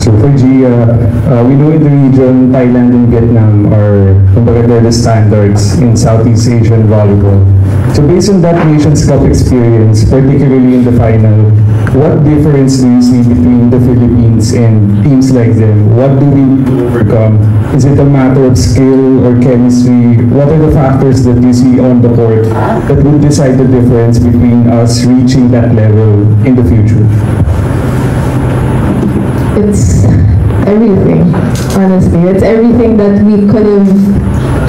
So for Gia, we know in the region, Thailand and Vietnam are they're the standards in Southeast Asian volleyball. So based on that Nations Cup experience, particularly in the final, what difference do you see between the Philippines and teams like them? What do we need to overcome? Is it a matter of skill or chemistry? What are the factors that you see on the court that would decide the difference between us reaching that level in the future? It's everything, honestly. It's everything that we could have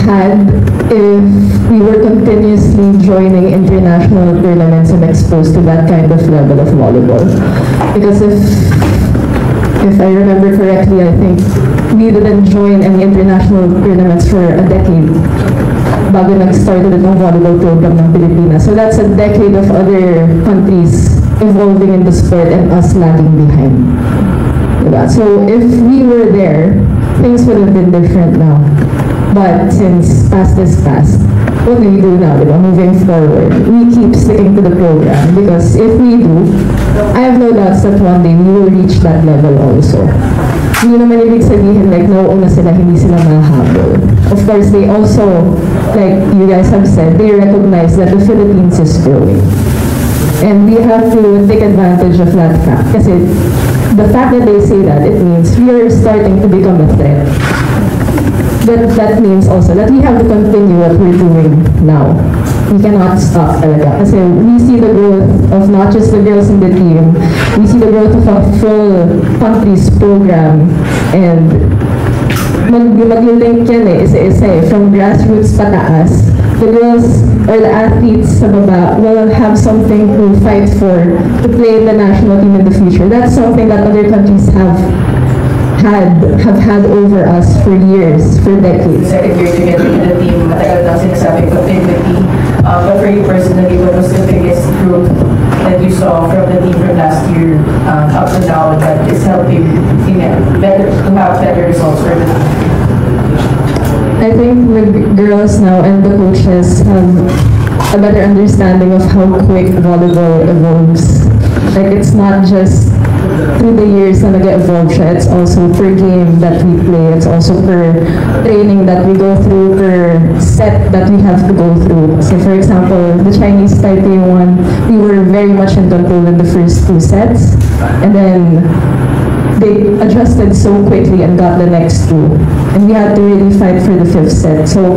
had if we were continuously joining international tournaments and exposed to that kind of level of volleyball. Because if I remember correctly, I think we didn't join any international tournaments for a decade bago nag-started itong volleyball program ng Pilipinas. So that's a decade of other countries evolving in the sport and us lagging behind. So if we were there, things would have been different now. But since past is past, what do we do now? Moving forward, we keep sticking to the program because if we do, I have no doubts that one day we will reach that level also. Hindi naman ibig sabihin like nauuna sila, hindi sila mahabol. Of course, they also, like you guys have said, they recognize that the Philippines is growing. And we have to take advantage of that fact. Kasi the fact that they say that, it means we are starting to become a threat. But that means also that we have to continue what we're doing now. We cannot stop talaga. Kasi we see the growth of not just the girls in the team, we see the growth of a full country's program. And mag-link yan isa-isa from grassroots pataas. The girls or the athletes sa baba will have something to fight for to play in the national team in the future. That's something that other countries have had over us for years, for decades. Second year together in the team, matagal na sinasabi continuity. But for you personally, what was the biggest group that you saw from the team from last year up to now that is helping better to have better results for the team? I think the girls now and the coaches have a better understanding of how quick volleyball evolves. Like it's not just through the years na nag-evolve siya, it's also per game that we play, it's also per training that we go through, per set that we have to go through. So for example, the Chinese Taipei one, we were very much in control in the first two sets, and then they adjusted so quickly and got the next two. And we had to really fight for the fifth set. So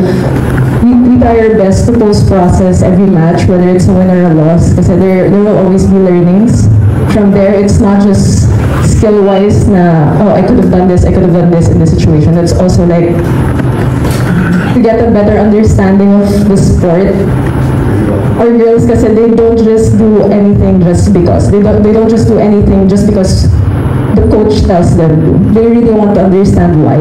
we try our best to post-process every match, whether it's a win or a loss, because there will always be learnings. From there, it's not just skill-wise na, oh, I could have done this, I could have done this in this situation. It's also like to get a better understanding of the sport. Our girls, kasi they don't just do anything just because. They don't just do anything just because the coach tells them to. They really want to understand why.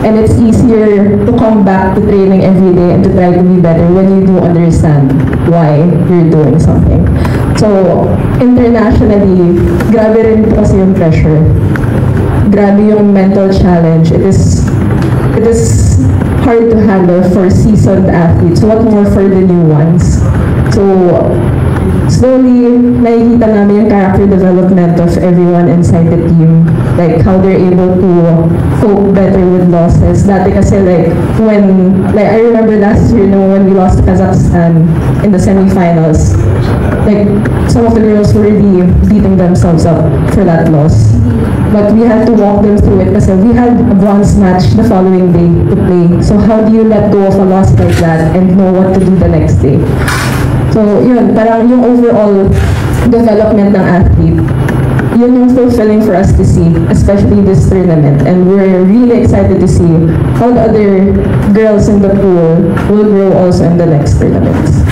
And it's easier to come back to training every day and to try to be better when you do understand why you're doing something. So, internationally, grabe rin kasi yung pressure. Grabe yung mental challenge. It is hard to handle for seasoned athletes. What more for the new ones? So, slowly, nakikita namin yung character development of everyone inside the team. Like, how they're able to cope better with losses. Dati kasi I remember last year when we lost to Kazakhstan in the semifinals. Like, some of the girls were really beating themselves up for that loss. But we had to walk them through it kasi we had a bronze match the following day to play. So how do you let go of a loss like that and know what to do the next day? So yun, parang yung overall development ng athlete, yun yung fulfilling for us to see, especially this tournament. And we're really excited to see how the other girls in the pool will grow also in the next tournaments.